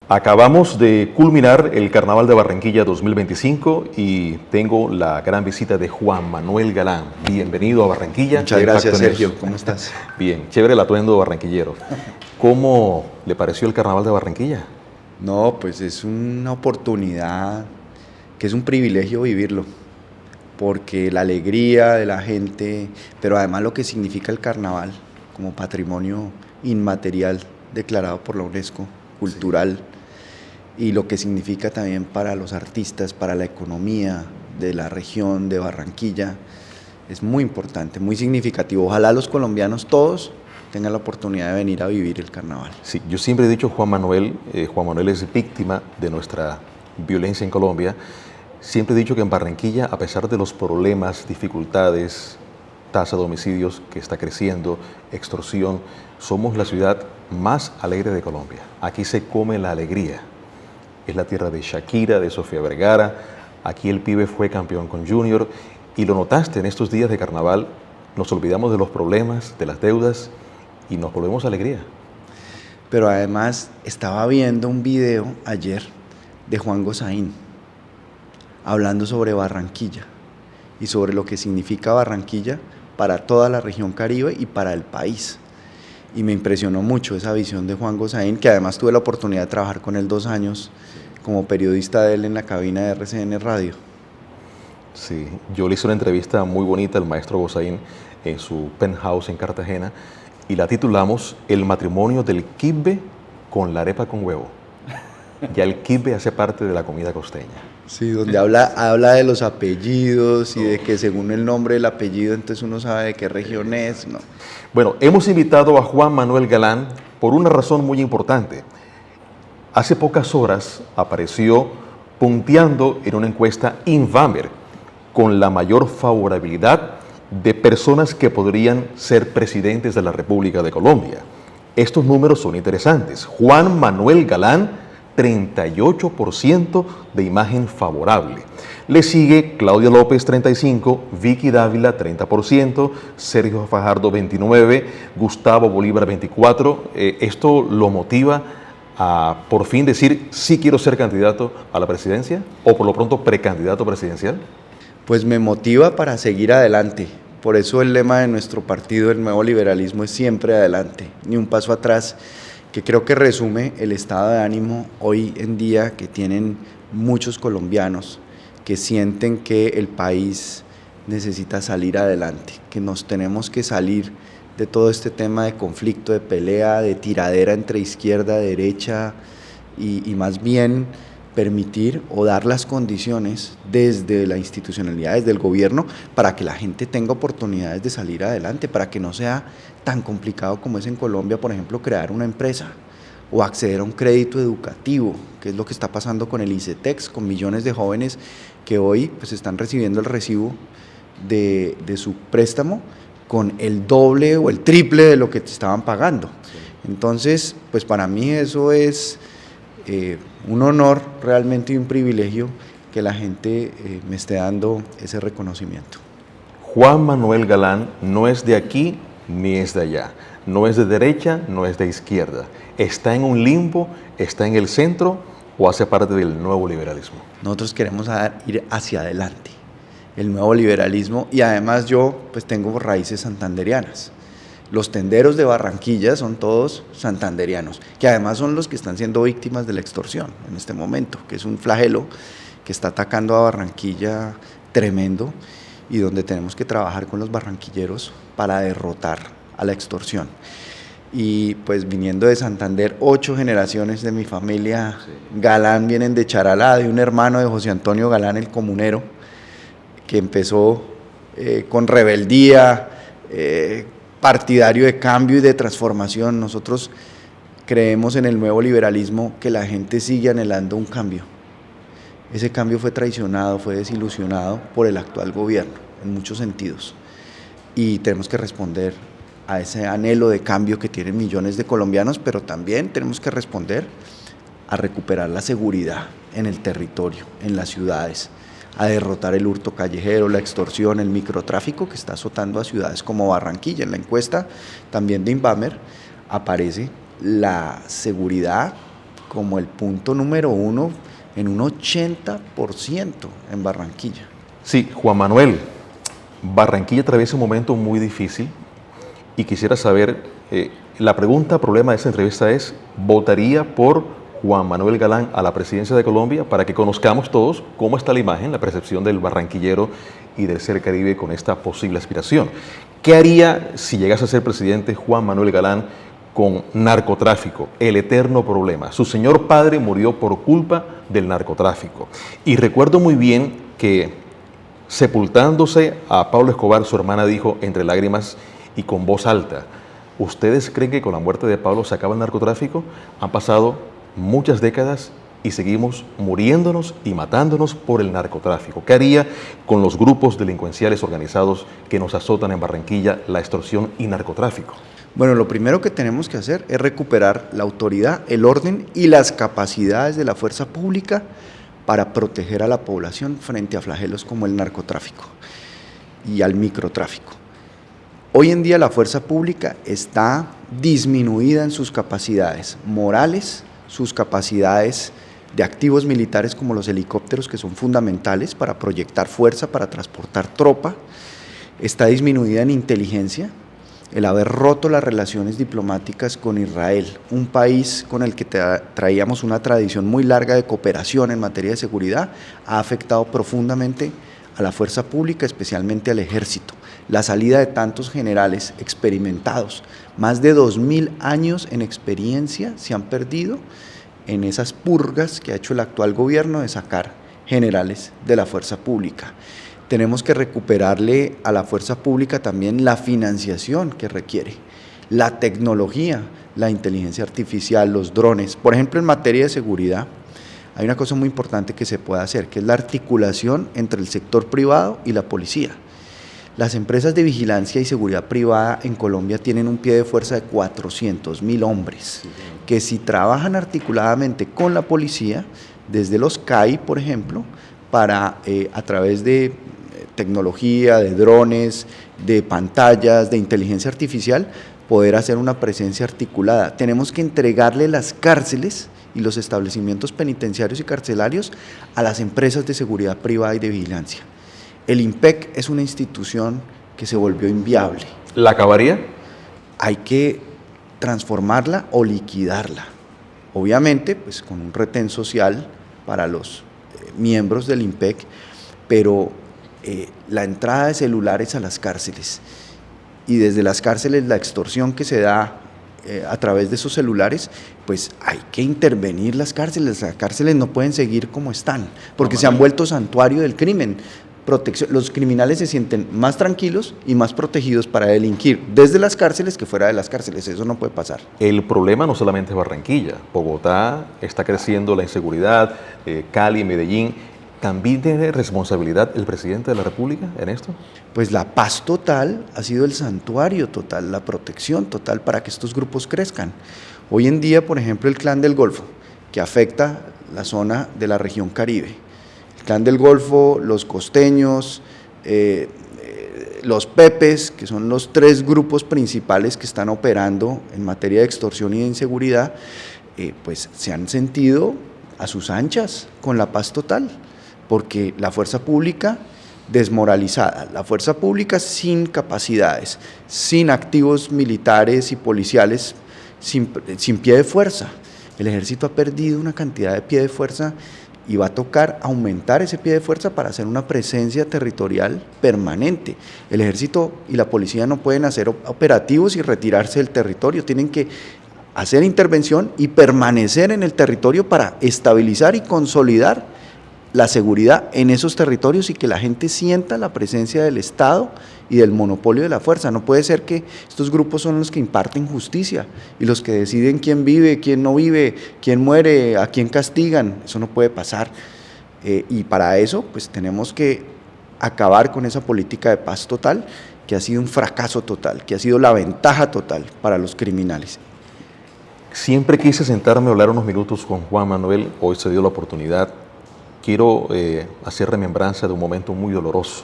Acabamos de culminar el Carnaval de Barranquilla 2025 y tengo la gran visita de Juan Manuel Galán. Bienvenido a Barranquilla. Muchas gracias, Sergio. ¿Cómo estás? Bien, chévere el atuendo barranquillero. ¿Cómo le pareció el Carnaval de Barranquilla? No, pues es una oportunidad que es un privilegio vivirlo, porque la alegría de la gente, pero además lo que significa el carnaval como patrimonio inmaterial declarado por la UNESCO, cultural, y lo que significa también para los artistas, para la economía de la región de Barranquilla, es muy importante, muy significativo. Ojalá los colombianos todos tengan la oportunidad de venir a vivir el carnaval. Sí, yo siempre he dicho Juan Manuel es víctima de nuestra violencia en Colombia. Siempre he dicho que en Barranquilla, a pesar de los problemas, dificultades, tasa de homicidios que está creciendo, extorsión, somos la ciudad más alegre de Colombia. Aquí se come la alegría. Es la tierra de Shakira, de Sofía Vergara. Aquí el pibe fue campeón con Junior. Y lo notaste en estos días de carnaval. Nos olvidamos de los problemas, de las deudas y nos volvemos a alegría. Pero además estaba viendo un video ayer de Juan Gozaín hablando sobre Barranquilla y sobre lo que significa Barranquilla para toda la región Caribe y para el país. Y me impresionó mucho esa visión de Juan Gozaín, que además tuve la oportunidad de trabajar con él 2 años como periodista de él en la cabina de RCN Radio. Sí, yo le hice una entrevista muy bonita al maestro Gozaín en su penthouse en Cartagena y la titulamos El matrimonio del quibbe con la arepa con huevo. Ya el quibbe hace parte de la comida costeña. Sí, donde habla de los apellidos y de que según el nombre del apellido entonces uno sabe de qué región es, ¿no? Bueno, hemos invitado a Juan Manuel Galán por una razón muy importante. Hace pocas horas apareció punteando en una encuesta Invamer con la mayor favorabilidad de personas que podrían ser presidentes de la República de Colombia. Estos números son interesantes. Juan Manuel Galán, 38% de imagen favorable. Le sigue Claudia López, 35%, Vicky Dávila, 30%, Sergio Fajardo, 29%, Gustavo Bolívar, 24%. ¿Esto lo motiva a por fin decir sí quiero ser candidato a la presidencia o por lo pronto precandidato presidencial? Pues me motiva para seguir adelante. Por eso el lema de nuestro partido, el Nuevo Liberalismo, es siempre adelante, ni un paso atrás, que creo que resume el estado de ánimo hoy en día que tienen muchos colombianos que sienten que el país necesita salir adelante, que nos tenemos que salir de todo este tema de conflicto, de pelea, de tiradera entre izquierda, derecha y más bien permitir o dar las condiciones desde la institucionalidad, desde el gobierno, para que la gente tenga oportunidades de salir adelante, para que no sea tan complicado como es en Colombia, por ejemplo, crear una empresa o acceder a un crédito educativo, que es lo que está pasando con el ICETEX, con millones de jóvenes que hoy pues, están recibiendo el recibo de su préstamo con el doble o el triple de lo que te estaban pagando. Entonces, pues para mí eso es un honor realmente y un privilegio que la gente me esté dando ese reconocimiento. Juan Manuel Galán no es de aquí ni es de allá, no es de derecha, no es de izquierda, está en un limbo, está en el centro o hace parte del nuevo liberalismo. Nosotros queremos ir hacia adelante, el nuevo liberalismo, y además yo pues tengo raíces santanderianas. Los tenderos de Barranquilla son todos santanderianos, que además son los que están siendo víctimas de la extorsión en este momento, que es un flagelo que está atacando a Barranquilla tremendo y donde tenemos que trabajar con los barranquilleros para derrotar a la extorsión. Y pues viniendo de Santander, 8 generaciones de mi familia Galán vienen de Charalá, de un hermano de José Antonio Galán, el comunero, que empezó con rebeldía, partidario de cambio y de transformación. Nosotros creemos en el nuevo liberalismo, que la gente sigue anhelando un cambio. Ese cambio fue traicionado, fue desilusionado por el actual gobierno, en muchos sentidos. Y tenemos que responder a ese anhelo de cambio que tienen millones de colombianos, pero también tenemos que responder a recuperar la seguridad en el territorio, en las ciudades, a derrotar el hurto callejero, la extorsión, el microtráfico que está azotando a ciudades como Barranquilla. En la encuesta también de Invamer aparece la seguridad como el punto número 1 en un 80% en Barranquilla. Sí, Juan Manuel, Barranquilla atraviesa un momento muy difícil y quisiera saber, la pregunta, problema de esta entrevista es, ¿votaría por Juan Manuel Galán a la presidencia de Colombia para que conozcamos todos cómo está la imagen, la percepción del barranquillero y del ser Caribe con esta posible aspiración? ¿Qué haría si llegase a ser presidente Juan Manuel Galán con narcotráfico, el eterno problema? Su señor padre murió por culpa del narcotráfico. Y recuerdo muy bien que sepultándose a Pablo Escobar, su hermana dijo entre lágrimas y con voz alta, ¿ustedes creen que con la muerte de Pablo se acaba el narcotráfico? Han pasado muchas décadas y seguimos muriéndonos y matándonos por el narcotráfico. ¿Qué haría con los grupos delincuenciales organizados que nos azotan en Barranquilla, la extorsión y narcotráfico? Bueno, lo primero que tenemos que hacer es recuperar la autoridad, el orden y las capacidades de la fuerza pública para proteger a la población frente a flagelos como el narcotráfico y al microtráfico. Hoy en día la fuerza pública está disminuida en sus capacidades morales, sus capacidades de activos militares como los helicópteros, que son fundamentales para proyectar fuerza, para transportar tropa, está disminuida en inteligencia, el haber roto las relaciones diplomáticas con Israel, un país con el que traíamos una tradición muy larga de cooperación en materia de seguridad, ha afectado profundamente a la fuerza pública, especialmente al ejército. La salida de tantos generales experimentados, más de 2000 años en experiencia se han perdido en esas purgas que ha hecho el actual gobierno de sacar generales de la fuerza pública. Tenemos que recuperarle a la fuerza pública también la financiación que requiere, la tecnología, la inteligencia artificial, los drones. Por ejemplo, en materia de seguridad, hay una cosa muy importante que se puede hacer, que es la articulación entre el sector privado y la policía. Las empresas de vigilancia y seguridad privada en Colombia tienen un pie de fuerza de 400.000 hombres, que si trabajan articuladamente con la policía, desde los CAI, por ejemplo, para a través de tecnología, de drones, de pantallas, de inteligencia artificial, poder hacer una presencia articulada. Tenemos que entregarle las cárceles y los establecimientos penitenciarios y carcelarios a las empresas de seguridad privada y de vigilancia. El IMPEC es una institución que se volvió inviable. ¿La acabaría? Hay que transformarla o liquidarla. Obviamente, pues con un retén social para los miembros del IMPEC, pero la entrada de celulares a las cárceles y desde las cárceles la extorsión que se da a través de esos celulares, pues hay que intervenir las cárceles no pueden seguir como están, porque se han vuelto santuario del crimen. Los criminales se sienten más tranquilos y más protegidos para delinquir desde las cárceles que fuera de las cárceles. Eso no puede pasar. El problema no solamente es Barranquilla. Bogotá está creciendo la inseguridad, Cali, Medellín. ¿También tiene responsabilidad el presidente de la República en esto? Pues la paz total ha sido el santuario total, la protección total para que estos grupos crezcan. Hoy en día, por ejemplo, el Clan del Golfo, que afecta la zona de la región Caribe. El Clan del Golfo, los costeños, los Pepes, que son los tres grupos principales que están operando en materia de extorsión y de inseguridad, pues se han sentido a sus anchas con la paz total, porque la fuerza pública desmoralizada, la fuerza pública sin capacidades, sin activos militares y policiales, sin pie de fuerza. El ejército ha perdido una cantidad de pie de fuerza y va a tocar aumentar ese pie de fuerza para hacer una presencia territorial permanente. El ejército y la policía no pueden hacer operativos y retirarse del territorio, tienen que hacer intervención y permanecer en el territorio para estabilizar y consolidar la seguridad en esos territorios y que la gente sienta la presencia del Estado y del monopolio de la fuerza. No puede ser que estos grupos son los que imparten justicia y los que deciden quién vive, quién no vive, quién muere, a quién castigan. Eso no puede pasar. Y para eso pues tenemos que acabar con esa política de paz total que ha sido un fracaso total, que ha sido la ventaja total para los criminales. Siempre quise sentarme a hablar unos minutos con Juan Manuel, hoy se dio la oportunidad. Quiero hacer remembranza de un momento muy doloroso.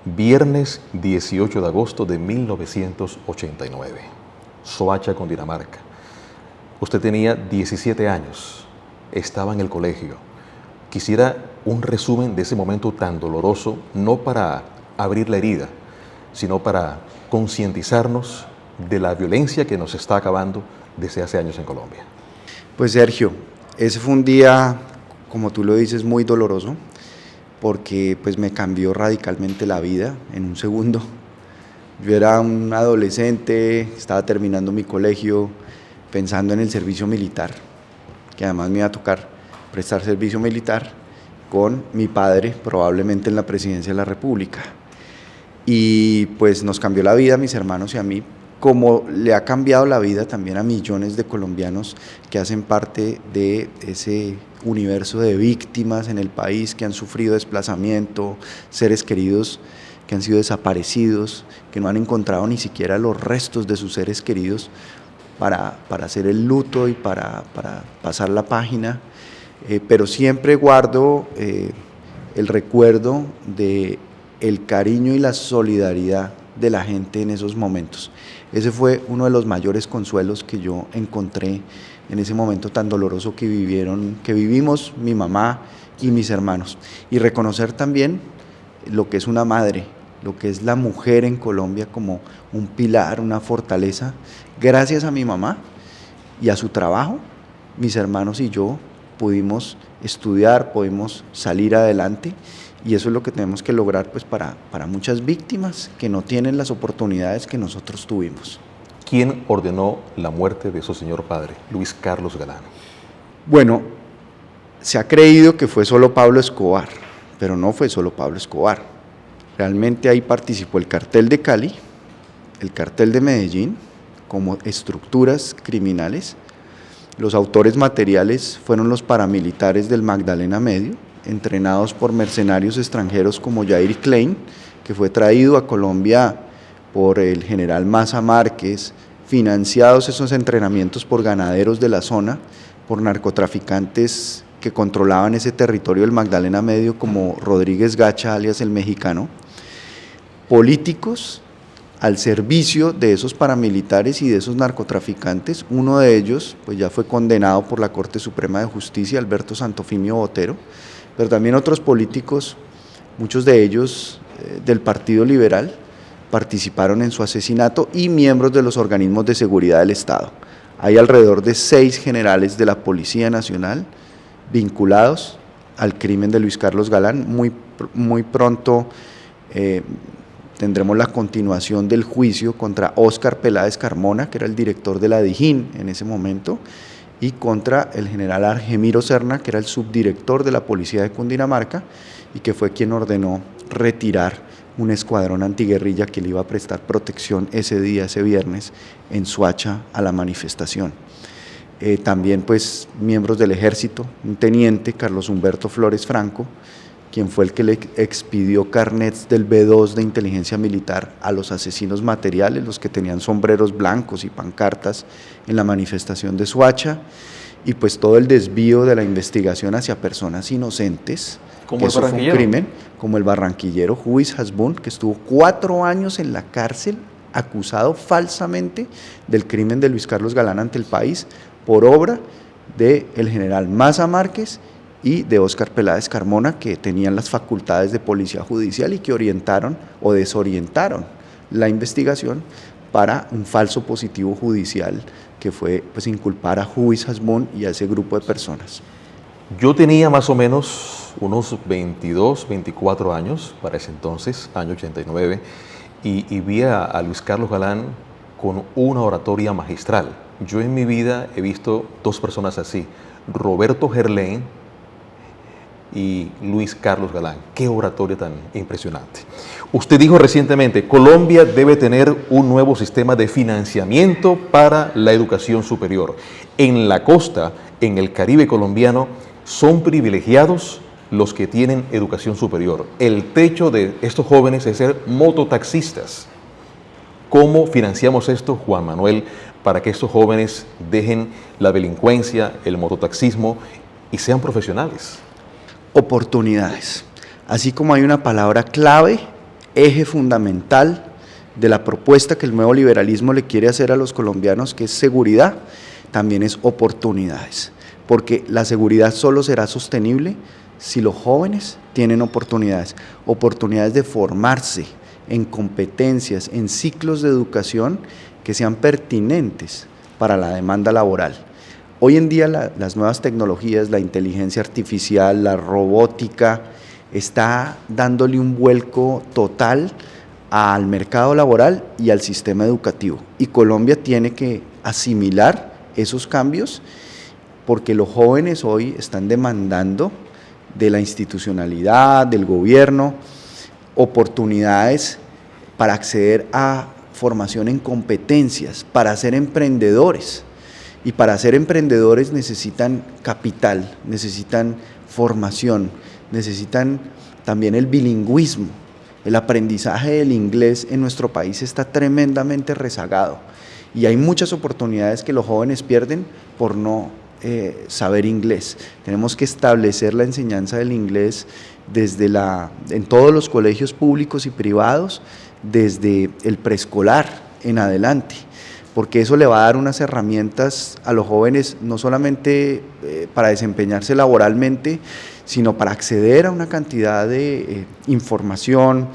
Viernes 18 de agosto de 1989, Soacha, Cundinamarca. Usted tenía 17 años, estaba en el colegio. Quisiera un resumen de ese momento tan doloroso, no para abrir la herida, sino para concientizarnos de la violencia que nos está acabando desde hace años en Colombia. Pues Sergio, ese fue un día, como tú lo dices, muy doloroso, porque pues me cambió radicalmente la vida en un segundo. Yo era un adolescente, estaba terminando mi colegio, pensando en el servicio militar, que además me iba a tocar prestar servicio militar con mi padre, probablemente en la presidencia de la República. Y pues nos cambió la vida a mis hermanos y a mí, como le ha cambiado la vida también a millones de colombianos que hacen parte de ese universo de víctimas en el país, que han sufrido desplazamiento, seres queridos que han sido desaparecidos, que no han encontrado ni siquiera los restos de sus seres queridos para hacer el luto y para pasar la página, pero siempre guardo el recuerdo de el cariño y la solidaridad de la gente en esos momentos. Ese fue uno de los mayores consuelos que yo encontré en ese momento tan doloroso que vivimos mi mamá y mis hermanos. Y reconocer también lo que es una madre, lo que es la mujer en Colombia como un pilar, una fortaleza. Gracias a mi mamá y a su trabajo, mis hermanos y yo pudimos estudiar, pudimos salir adelante, y eso es lo que tenemos que lograr pues para muchas víctimas que no tienen las oportunidades que nosotros tuvimos. ¿Quién ordenó la muerte de su señor padre, Luis Carlos Galán? Bueno, se ha creído que fue solo Pablo Escobar, pero no fue solo Pablo Escobar. Realmente ahí participó el cartel de Cali, el cartel de Medellín, como estructuras criminales. Los autores materiales fueron los paramilitares del Magdalena Medio, entrenados por mercenarios extranjeros como Jair Klein, que fue traído a Colombia por el general Maza Márquez, financiados esos entrenamientos por ganaderos de la zona, por narcotraficantes que controlaban ese territorio del Magdalena Medio como Rodríguez Gacha, alias el Mexicano, políticos al servicio de esos paramilitares y de esos narcotraficantes. Uno de ellos pues ya fue condenado por la Corte Suprema de Justicia, Alberto Santofimio Botero, pero también otros políticos, muchos de ellos del Partido Liberal, participaron en su asesinato, y miembros de los organismos de seguridad del Estado. Hay alrededor de 6 generales de la Policía Nacional vinculados al crimen de Luis Carlos Galán. Muy pronto tendremos la continuación del juicio contra Óscar Peláez Carmona, que era el director de la DIJÍN en ese momento, y contra el general Argemiro Serna, que era el subdirector de la Policía de Cundinamarca, y que fue quien ordenó retirar un escuadrón antiguerrilla que le iba a prestar protección ese día, ese viernes, en Soacha a la manifestación. También pues miembros del ejército, un teniente, Carlos Humberto Flores Franco, quien fue el que le expidió carnets del B2 de inteligencia militar a los asesinos materiales, los que tenían sombreros blancos y pancartas en la manifestación de Soacha, y pues todo el desvío de la investigación hacia personas inocentes, que eso fue un crimen, como el barranquillero Juiz Hasbún, que estuvo 4 años en la cárcel acusado falsamente del crimen de Luis Carlos Galán ante el país por obra del general Maza Márquez y de Óscar Peláez Carmona, que tenían las facultades de policía judicial y que orientaron o desorientaron la investigación para un falso positivo judicial que fue pues inculpar a Juiz Hasbún y a ese grupo de personas. Yo tenía más o menos unos 22, 24 años para ese entonces, año 89, y vi a Luis Carlos Galán con una oratoria magistral. Yo en mi vida he visto 2 personas así, Roberto Gerlain y Luis Carlos Galán. Qué oratoria tan impresionante. Usted dijo recientemente, Colombia debe tener un nuevo sistema de financiamiento para la educación superior. En la costa, en el Caribe colombiano, son privilegiados los que tienen educación superior. El techo de estos jóvenes es ser mototaxistas. ¿Cómo financiamos esto, Juan Manuel, para que estos jóvenes dejen la delincuencia, el mototaxismo y sean profesionales? Oportunidades. Así como hay una palabra clave, eje fundamental de la propuesta que el nuevo liberalismo le quiere hacer a los colombianos, que es seguridad, también es oportunidades, porque la seguridad solo será sostenible si los jóvenes tienen oportunidades de formarse en competencias, en ciclos de educación que sean pertinentes para la demanda laboral. Hoy en día las nuevas tecnologías, la inteligencia artificial, la robótica, está dándole un vuelco total al mercado laboral y al sistema educativo. Y Colombia tiene que asimilar esos cambios porque los jóvenes hoy están demandando de la institucionalidad, del gobierno, oportunidades para acceder a formación en competencias, para ser emprendedores. Y para ser emprendedores necesitan capital, necesitan formación, necesitan también el bilingüismo. El aprendizaje del inglés en nuestro país está tremendamente rezagado y hay muchas oportunidades que los jóvenes pierden por no saber inglés. Tenemos que establecer la enseñanza del inglés en todos los colegios públicos y privados, desde el preescolar en adelante, porque eso le va a dar unas herramientas a los jóvenes, no solamente para desempeñarse laboralmente, sino para acceder a una cantidad de información,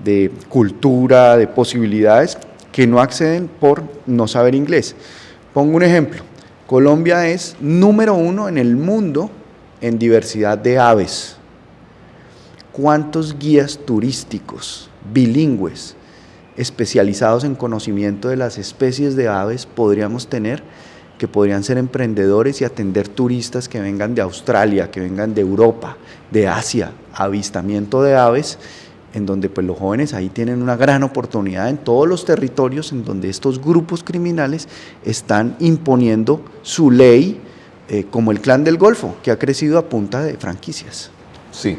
de cultura, de posibilidades que no acceden por no saber inglés. Pongo un ejemplo. Colombia es número 1 en el mundo en diversidad de aves. ¿Cuántos guías turísticos bilingües especializados en conocimiento de las especies de aves podríamos tener, que podrían ser emprendedores y atender turistas que vengan de Australia, que vengan de Europa, de Asia, avistamiento de aves, en donde pues los jóvenes ahí tienen una gran oportunidad en todos los territorios en donde estos grupos criminales están imponiendo su ley, como el Clan del Golfo, que ha crecido a punta de franquicias. Sí,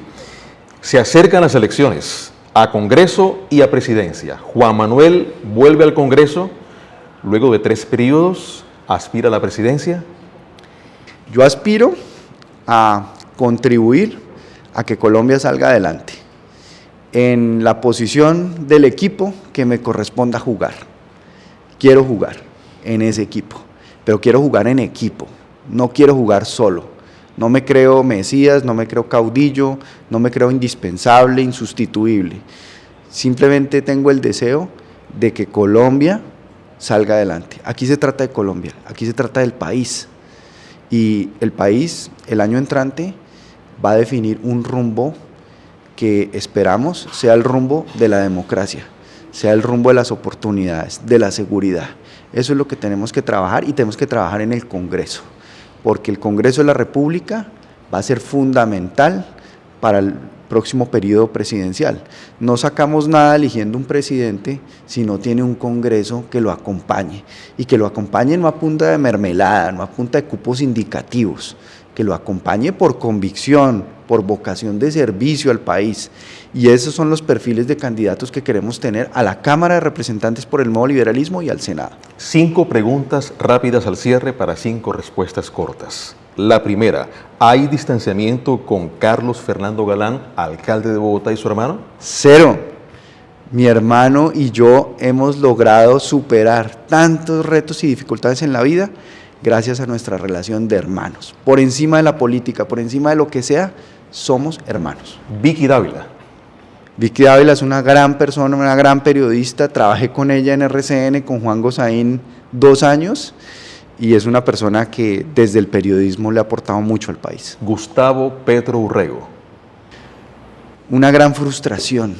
se acercan las elecciones a Congreso y a Presidencia. Juan Manuel vuelve al Congreso, luego de 3 periodos, aspira a la Presidencia. Yo aspiro a contribuir a que Colombia salga adelante en la posición del equipo que me corresponda jugar. Quiero jugar en ese equipo, pero quiero jugar en equipo, no quiero jugar solo. No me creo Mesías, no me creo caudillo, no me creo indispensable, insustituible. Simplemente tengo el deseo de que Colombia salga adelante. Aquí se trata de Colombia, aquí se trata del país. Y el país, el año entrante, va a definir un rumbo que esperamos sea el rumbo de la democracia, sea el rumbo de las oportunidades, de la seguridad. Eso es lo que tenemos que trabajar y tenemos que trabajar en el Congreso, porque el Congreso de la República va a ser fundamental para el próximo periodo presidencial. No sacamos nada eligiendo un presidente si no tiene un Congreso que lo acompañe, y que lo acompañe no a punta de mermelada, no a punta de cupos indicativos, que lo acompañe por convicción, por vocación de servicio al país. Y esos son los perfiles de candidatos que queremos tener a la Cámara de Representantes por el Nuevo Liberalismo y al Senado. 5 preguntas rápidas al cierre para 5 respuestas cortas. La primera, ¿hay distanciamiento con Carlos Fernando Galán, alcalde de Bogotá, y su hermano? 0. Mi hermano y yo hemos logrado superar tantos retos y dificultades en la vida gracias a nuestra relación de hermanos. Por encima de la política, por encima de lo que sea, somos hermanos. Vicky Dávila. Vicky Dávila es una gran persona, una gran periodista. Trabajé con ella en RCN, con Juan Gozaín, 2 años, y es una persona que desde el periodismo le ha aportado mucho al país. Gustavo Petro Urrego. Una gran frustración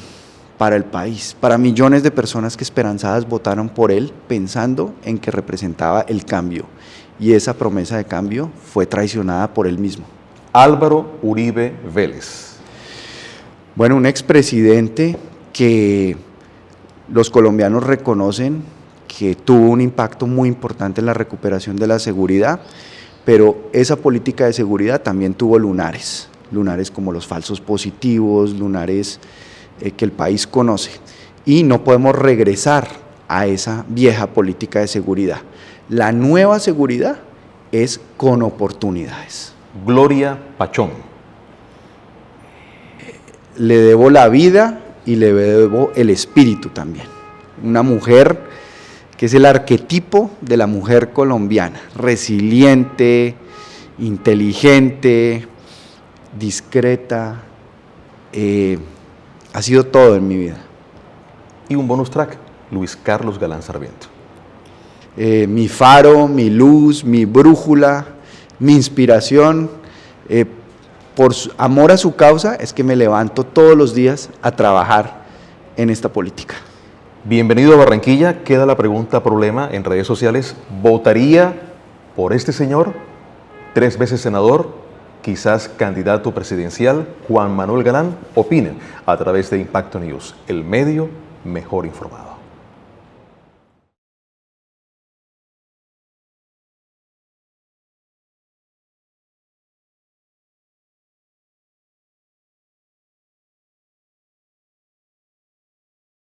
para el país, para millones de personas que esperanzadas votaron por él pensando en que representaba el cambio, y esa promesa de cambio fue traicionada por él mismo. Álvaro Uribe Vélez. Bueno, un expresidente que los colombianos reconocen que tuvo un impacto muy importante en la recuperación de la seguridad, pero esa política de seguridad también tuvo lunares como los falsos positivos, lunares que el país conoce, y no podemos regresar a esa vieja política de seguridad. La nueva seguridad es con oportunidades. Gloria Pachón. Le debo la vida y le debo el espíritu también. Una mujer que es el arquetipo de la mujer colombiana, resiliente, inteligente, discreta, ha sido todo en mi vida. Y un bonus track, Luis Carlos Galán Sarmiento. Mi faro, mi luz, mi brújula, mi inspiración, por amor a su causa es que me levanto todos los días a trabajar en esta política. Bienvenido a Barranquilla. Queda la pregunta problema en redes sociales. ¿Votaría por este señor, 3 veces senador, quizás candidato presidencial, Juan Manuel Galán? Opinen a través de Impacto News, el medio mejor informado.